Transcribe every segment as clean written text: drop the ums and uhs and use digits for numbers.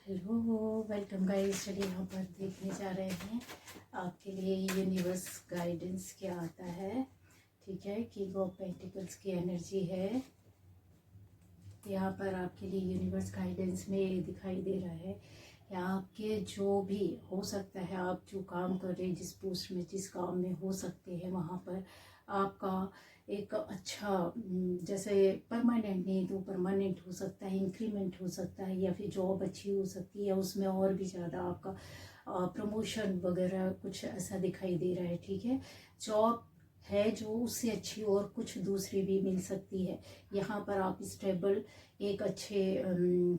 Hello, welcome guys. चलिए यहाँ पर देखने जा रहे हैं आपके लिए यूनिवर्स गाइडेंस क्या आता है। ठीक है, किंग ऑफ पेंटिकल्स की एनर्जी है यहाँ पर आपके लिए। यूनिवर्स गाइडेंस में ये दिखाई दे रहा है या आपके जो भी हो सकता है, आप जो काम कर रहे हैं, जिस पोस्ट में, जिस काम में हो सकते हैं, वहाँ पर आपका एक अच्छा जैसे परमानेंट नहीं तो परमानेंट हो सकता है, इंक्रीमेंट हो सकता है, या फिर जॉब अच्छी हो सकती है, उसमें और भी ज़्यादा आपका प्रमोशन वगैरह कुछ ऐसा दिखाई दे रहा है। ठीक है, जॉब है जो उससे अच्छी और कुछ दूसरी भी मिल सकती है। यहाँ पर आप स्टेबल एक अच्छे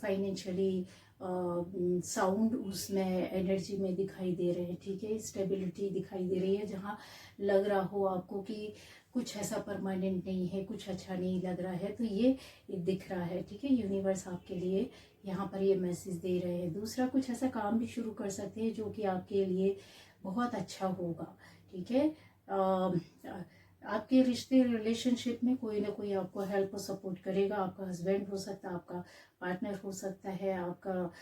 फाइनेंशियली साउंड उसमें एनर्जी में दिखाई दे रहे हैं। ठीक है, स्टेबिलिटी दिखाई दे रही है, जहाँ लग रहा हो आपको कि कुछ ऐसा परमानेंट नहीं है, कुछ अच्छा नहीं लग रहा है, तो ये दिख रहा है। ठीक है, यूनिवर्स आपके लिए यहाँ पर ये मैसेज दे रहे हैं। दूसरा, कुछ ऐसा काम भी शुरू कर सकते हैं जो कि आपके लिए बहुत अच्छा होगा। ठीक है, आपके रिश्ते रिलेशनशिप में कोई ना कोई आपको हेल्प और सपोर्ट करेगा। आपका हस्बैंड हो सकता है, आपका पार्टनर हो सकता है, आपका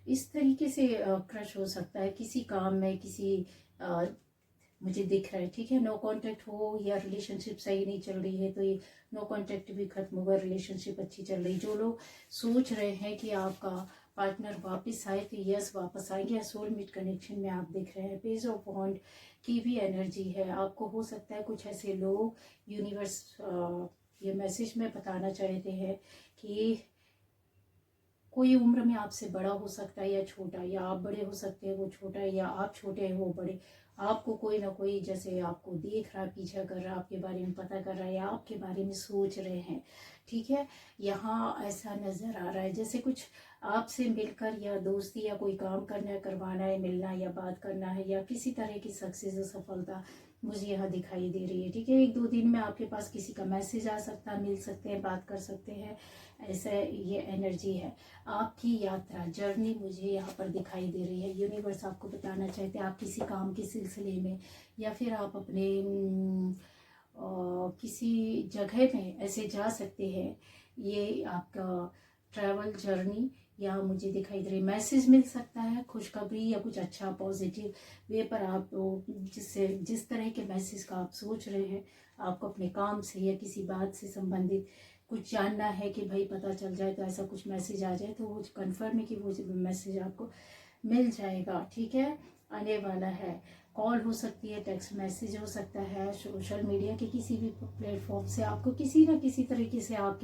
इस तरीके से क्रश हो सकता है किसी काम में, किसी मुझे दिख रहा है। ठीक है, नो कांटेक्ट हो या रिलेशनशिप सही नहीं चल रही है तो ये नो कांटेक्ट भी खत्म होगा, रिलेशनशिप अच्छी चल रही। जो लोग सोच रहे हैं कि आपका पार्टनर वापस आए तो यस वापस आएंगे। सोलमेट कनेक्शन में आप दिख रहे हैं। पेज ऑफ वॉन्ड की भी एनर्जी है। आपको हो सकता है कुछ ऐसे लोग, यूनिवर्स ये मैसेज में बताना चाहते हैं कि कोई उम्र में आपसे बड़ा हो सकता है या छोटा, या आप बड़े हो सकते हैं वो छोटा है, या आप छोटे हैं वो बड़े। आपको कोई ना कोई जैसे आपको देख रहा है, पीछा कर रहा है, आपके बारे में पता कर रहा है, या आपके बारे में सोच रहे हैं। ठीक है, यहाँ ऐसा नजर आ रहा है जैसे कुछ आपसे मिलकर या दोस्ती या कोई काम करना है, करवाना है, मिलना या बात करना है, या किसी तरह की सक्सेस और सफलता मुझे यहाँ दिखाई दे रही है। ठीक है, एक दो दिन में आपके पास किसी का मैसेज आ सकता है, मिल सकते हैं, बात कर सकते हैं, ऐसा ये एनर्जी है। आपकी यात्रा जर्नी मुझे यहाँ पर दिखाई दे रही है। यूनिवर्स आपको बताना चाहते हैं आप किसी काम के सिलसिले में, या फिर आप अपने किसी जगह में ऐसे जा सकते हैं। ये आपका ट्रैवल जर्नी या मुझे दिखाई दे रही, मैसेज मिल सकता है, खुशखबरी या कुछ अच्छा पॉजिटिव वे पर आप जिससे जिस तरह के मैसेज का आप सोच रहे हैं, आपको अपने काम से या किसी बात से संबंधित कुछ जानना है कि भाई पता चल जाए, तो ऐसा कुछ मैसेज आ जाए तो वो कंफर्म है कि वो मैसेज आपको मिल जाएगा। ठीक है, आने वाला है। कॉल हो सकती है, टेक्स्ट मैसेज हो सकता है, सोशल मीडिया के किसी भी प्लेटफॉर्म से आपको किसी न किसी तरीके से आप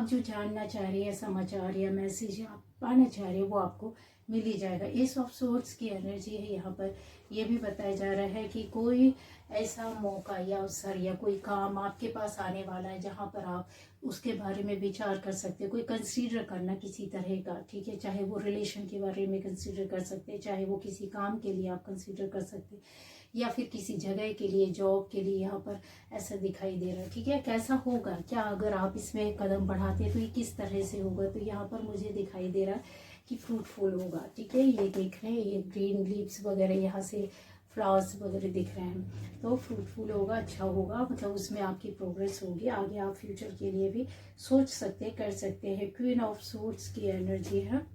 जो जानना चाह रही है, समाचार या मैसेज आप पाना चाह रहे हैं, वो आपको मिल ही जाएगा। एस ऑफ सोर्ड्स की एनर्जी है यहाँ पर। ये भी बताया जा रहा है कि कोई ऐसा मौका या अवसर या कोई काम आपके पास आने वाला है जहाँ पर आप उसके बारे में विचार कर सकते हैं, कोई कंसीडर करना किसी तरह का। ठीक है, चाहे वो रिलेशन के बारे में कंसीडर कर सकते हैं, चाहे वो किसी काम के लिए आप कंसीडर कर सकते हैं, या फिर किसी जगह के लिए, जॉब के लिए, यहाँ पर ऐसा दिखाई दे रहा है। ठीक है, कैसा होगा, क्या अगर आप इसमें कदम बढ़ाते हैं तो ये किस तरह से होगा, तो यहाँ पर मुझे दिखाई दे रहा है कि फ्रूटफुल होगा। ठीक है, ये देख रहे हैं, ये ग्रीन लीव्स वगैरह यहाँ से फ्लावर्स वगैरह दिख रहे हैं, तो फ्रूटफुल होगा, अच्छा होगा, मतलब उसमें आपकी प्रोग्रेस होगी। आगे आप फ्यूचर के लिए भी सोच सकते हैं, कर सकते हैं। क्वीन ऑफ सोर्ड्स की एनर्जी है,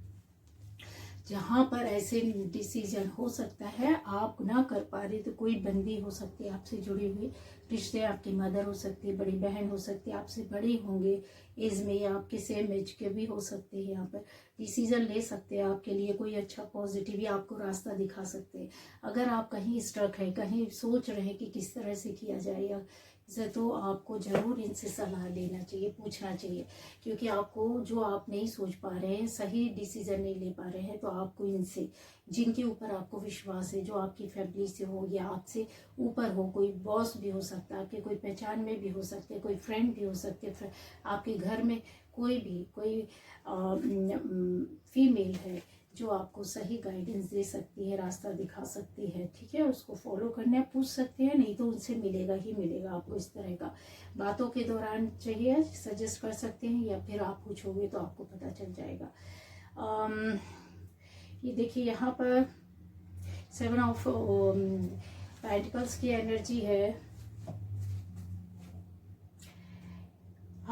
जहाँ पर ऐसे डिसीजन हो सकता है आप ना कर पा रहे, तो कोई बंदी हो सकती है आपसे जुड़ी हुई, रिश्ते, आपकी मदर हो सकती है, बड़ी बहन हो सकती है, आपसे बड़े होंगे एज में, या आपके सेम एज के भी हो सकते हैं। यहाँ पर डिसीजन ले सकते हैं आपके लिए कोई अच्छा पॉजिटिव, या आपको रास्ता दिखा सकते हैं। अगर आप कहीं स्ट्रक है, कहीं सोच रहे हैं कि किस तरह से किया जाएगा इसे, तो आपको जरूर इनसे सलाह लेना चाहिए, पूछना चाहिए, क्योंकि आपको जो आप नहीं सोच पा रहे हैं, सही डिसीजन नहीं ले पा रहे हैं, तो आपको इनसे, जिनके ऊपर आपको विश्वास है, जो आपकी फैमिली से हो या आपसे ऊपर हो, कोई बॉस भी हो सकता है, आपके कोई पहचान में भी हो सकते हैं, कोई फ्रेंड भी हो सकते हैं, आपके घर में कोई फीमेल है जो आपको सही गाइडेंस दे सकती है, रास्ता दिखा सकती है। ठीक है, उसको फॉलो करना है, पूछ सकते हैं, नहीं तो उनसे मिलेगा ही मिलेगा आपको। इस तरह का बातों के दौरान चाहिए, सजेस्ट कर सकते हैं, या फिर आप पूछोगे तो आपको पता चल जाएगा। ये देखिए, यहाँ पर 7 ऑफ पेंटिकल्स की एनर्जी है।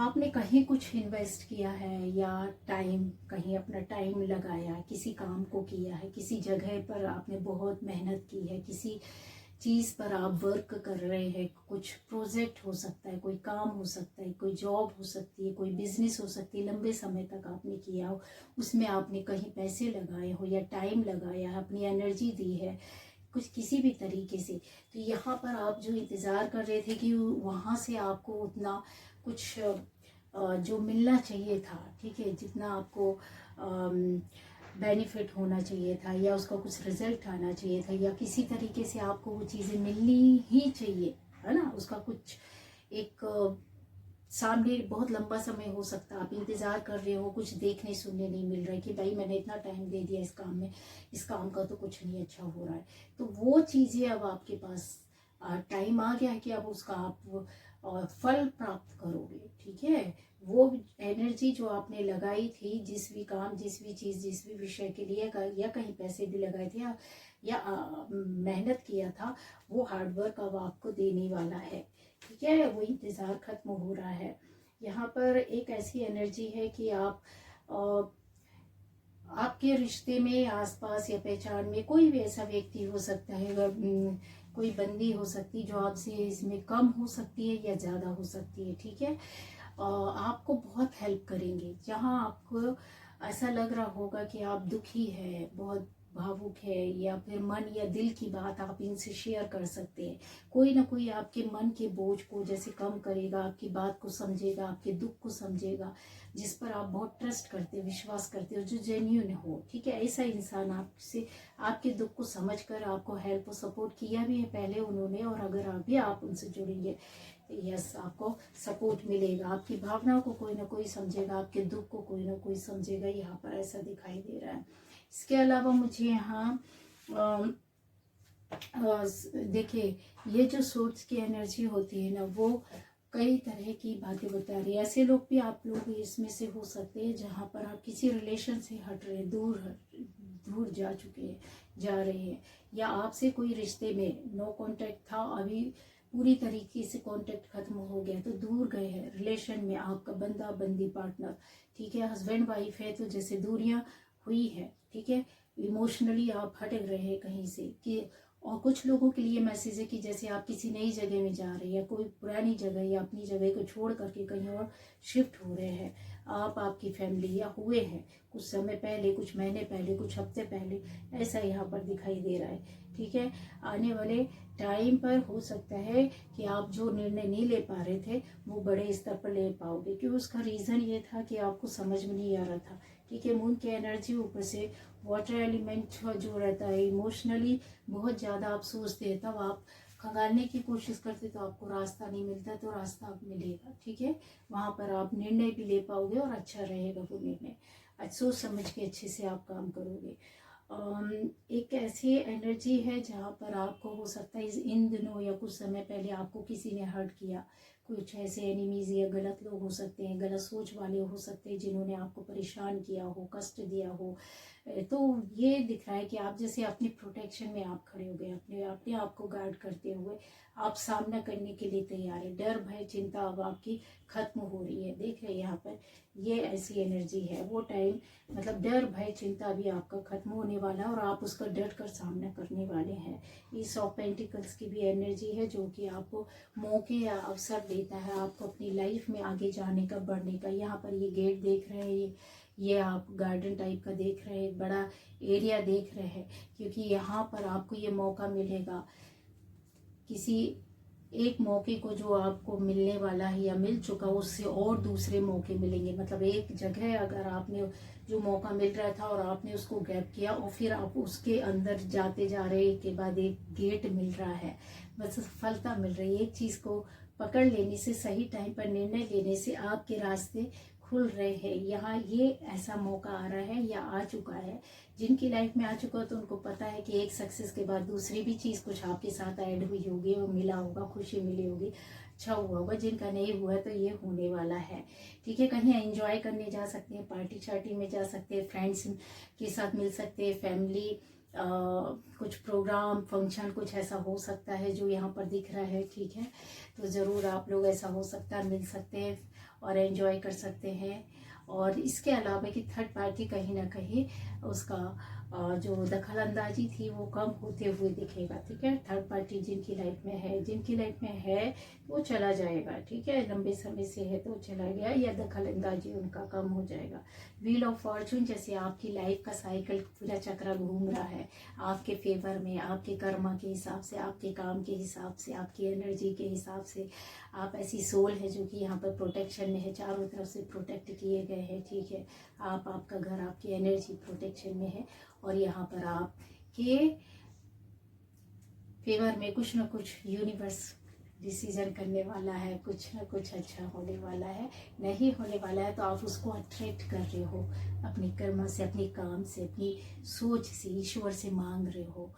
आपने कहीं कुछ इन्वेस्ट किया है या टाइम, कहीं अपना टाइम लगाया, किसी काम को किया है, किसी जगह पर आपने बहुत मेहनत की है, किसी चीज़ पर आप वर्क कर रहे हैं, कुछ प्रोजेक्ट हो सकता है, कोई काम हो सकता है, कोई जॉब हो सकती है, कोई बिजनेस हो सकती है, लंबे समय तक आपने किया हो, उसमें आपने कहीं पैसे लगाए हो या टाइम लगाया है, अपनी एनर्जी दी है कुछ किसी भी तरीके से, तो यहाँ पर आप जो इंतज़ार कर रहे थे कि वहाँ से आपको उतना कुछ जो मिलना चाहिए था, ठीक है, जितना आपको बेनिफिट होना चाहिए था या उसका कुछ रिजल्ट आना चाहिए था या किसी तरीके से आपको वो चीज़ें मिलनी ही चाहिए, है ना, उसका कुछ एक सामने बहुत लंबा समय हो सकता है, आप इंतज़ार कर रहे हो, कुछ देखने सुनने नहीं मिल रहा है कि भाई मैंने इतना टाइम दे दिया इस काम में, इस काम का तो कुछ नहीं अच्छा हो रहा है, तो वो चीज़ें अब आपके पास टाइम आ गया है कि अब उसका आप फल प्राप्त करोगे, ठीक है। वो एनर्जी जो आपने लगाई थी, जिस भी काम, जिस भी चीज़, जिस भी विषय के लिए या कहीं पैसे भी लगाए थे या मेहनत किया था, वो हार्डवर्क अब आपको देने वाला है, ठीक है। वो इंतज़ार खत्म हो रहा है। यहाँ पर एक ऐसी एनर्जी है कि आपके रिश्ते में, आसपास या पहचान में कोई भी ऐसा व्यक्ति हो सकता है, कोई बंदी हो सकती है जो आपसे इसमें कम हो सकती है या ज़्यादा हो सकती है, ठीक है। आपको बहुत हेल्प करेंगे, जहाँ आपको ऐसा लग रहा होगा कि आप दुखी है, बहुत भावुक है, या फिर मन या दिल की बात आप इनसे शेयर कर सकते हैं। कोई ना कोई आपके मन के बोझ को जैसे कम करेगा, आपकी बात को समझेगा, आपके दुख को समझेगा, जिस पर आप बहुत ट्रस्ट करते हो, विश्वास करते हो, जो जेन्यून हो, ठीक है। ऐसा इंसान आपसे, आपके दुख को समझकर आपको हेल्प और सपोर्ट किया भी है पहले उन्होंने, और अगर अभी आप उनसे जुड़ेंगे, यस, आपको सपोर्ट मिलेगा, आपकी भावनाओं को कोई ना कोई समझेगा, आपके दुख को कोई ना कोई समझेगा, यहाँ पर ऐसा दिखाई दे रहा है। इसके अलावा मुझे यहाँ देखिए, ये जो सोर्स की एनर्जी होती है ना, वो कई तरह की बातें बता रही है। ऐसे लोग भी, आप लोग इसमें से हो सकते हैं जहाँ पर आप किसी रिलेशन से हट रहे हैं, दूर जा चुके हैं, जा रहे हैं, या आपसे कोई रिश्ते में नो कांटेक्ट था, अभी पूरी तरीके से कांटेक्ट खत्म हो गया तो दूर गए हैं रिलेशन में, आपका बंदा बंदी पार्टनर, ठीक है, हस्बैंड वाइफ है, तो जैसे दूरियां हुई है, ठीक है, इमोशनली आप हटक रहे हैं कहीं से कि, और कुछ लोगों के लिए मैसेज है कि जैसे आप किसी नई जगह में जा रहे हैं, कोई पुरानी जगह या अपनी जगह को छोड़ करके कहीं और शिफ्ट हो रहे हैं, आप, आपकी फैमिली, या हुए हैं कुछ समय पहले, कुछ महीने पहले, कुछ हफ्ते पहले, ऐसा यहाँ पर दिखाई दे रहा है, ठीक है। आने वाले टाइम पर हो सकता है कि आप जो निर्णय नहीं ले पा रहे थे वो बड़े स्तर पर ले पाओगे, क्योंकि उसका रीज़न ये था कि आपको समझ में नहीं आ रहा था, ठीक है। मून की एनर्जी, ऊपर से वाटर एलिमेंट जो रहता है, इमोशनली बहुत ज़्यादा आप सोचते हैं, तब आप खंगालने की कोशिश करते तो आपको रास्ता नहीं मिलता, तो रास्ता अब मिलेगा, ठीक है। वहाँ पर आप निर्णय भी ले पाओगे और अच्छा रहेगा वो निर्णय, सोच समझ के अच्छे से आप काम करोगे। एक ऐसी एनर्जी है जहाँ पर आपको हो सकता है इन दिनों या कुछ समय पहले आपको किसी ने हर्ट किया, कुछ ऐसे एनिमीज या गलत लोग हो सकते हैं, गलत सोच वाले हो सकते हैं, जिन्होंने आपको परेशान किया हो, कष्ट दिया हो, तो ये दिख रहा है कि आप जैसे अपनी प्रोटेक्शन में आप खड़े हो गए, अपने अपने आप को गार्ड करते हुए आप सामना करने के लिए तैयार है। डर भय चिंता अब आपकी खत्म हो रही है, देख रहे हैं यहाँ पर, ये ऐसी एनर्जी है। वो टाइम, मतलब डर भय चिंता भी आपका खत्म होने वाला है और आप उसका डट कर सामना करने वाले हैं। इस ऑफ पेंटिकल्स की भी एनर्जी है जो कि आपको मौके या अवसर देता है, आपको अपनी लाइफ में आगे जाने का, बढ़ने का। यहाँ पर ये गेट देख रहे हैं, ये आप गार्डन टाइप का देख रहे हैं, बड़ा एरिया देख रहे हैं, क्योंकि यहाँ पर आपको ये मौका मिलेगा, किसी एक मौके को जो आपको मिलने वाला है या मिल चुका, उससे और दूसरे मौके मिलेंगे। मतलब एक जगह अगर आपने जो मौका मिल रहा था और आपने उसको ग्रैब किया और फिर आप उसके अंदर जाते जा रहे के बाद एक गेट मिल रहा है, बस सफलता मिल रही है। एक चीज़ को पकड़ लेने से, सही टाइम पर निर्णय लेने से आपके रास्ते खुल रहे हैं। यहाँ ये ऐसा मौका आ रहा है या आ चुका है, जिनकी लाइफ में आ चुका है तो उनको पता है कि एक सक्सेस के बाद दूसरी भी चीज़ कुछ आपके साथ ऐड हुई होगी, वो मिला होगा, खुशी मिली होगी, अच्छा हुआ होगा। जिनका नहीं हुआ है तो ये होने वाला है, ठीक है। कहीं एंजॉय करने जा सकते हैं, पार्टी शार्टी में जा सकते हैं, फ्रेंड्स के साथ मिल सकते हैं, फैमिली कुछ प्रोग्राम फंक्शन कुछ ऐसा हो सकता है जो यहाँ पर दिख रहा है, ठीक है। तो ज़रूर आप लोग, ऐसा हो सकता है, मिल सकते हैं। और एंजॉय कर सकते हैं। और इसके अलावा कि थर्ड पार्टी कहीं ना कहीं उसका जो दखल अंदाजी थी वो कम होते हुए दिखेगा। ठीक है, थर्ड पार्टी जिनकी लाइफ में है, जिनकी लाइफ में है वो चला जाएगा। ठीक है, लंबे समय से है तो चला गया, या दखल अंदाजी उनका कम हो जाएगा। व्हील ऑफ फॉर्चून जैसे आपकी लाइफ का साइकिल पूरा चक्र घूम रहा है आपके फेवर में, आपके कर्मा के हिसाब से, आपके काम के हिसाब से, आपकी एनर्जी के हिसाब से। आप ऐसी सोल है जो कि यहाँ पर प्रोटेक्शन में है, चारों तरफ से प्रोटेक्ट किए गए हैं। ठीक है, आपका घर, आपकी एनर्जी प्रोटेक्शन में है, और यहाँ पर आपके फेवर में कुछ ना कुछ यूनिवर्स डिसीजन करने वाला है, कुछ ना कुछ अच्छा होने वाला है। नहीं होने वाला है तो आप उसको अट्रैक्ट कर रहे हो अपनी कर्म से, अपने काम से, अपनी सोच से, ईश्वर से मांग रहे हो,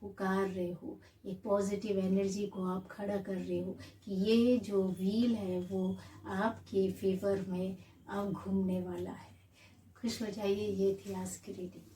पुकार रहे हो। एक पॉजिटिव एनर्जी को आप खड़ा कर रहे हो कि ये जो व्हील है वो आपके फेवर में अब घूमने वाला है। खुश हो जाइए। ये थी आज की रीडिंग।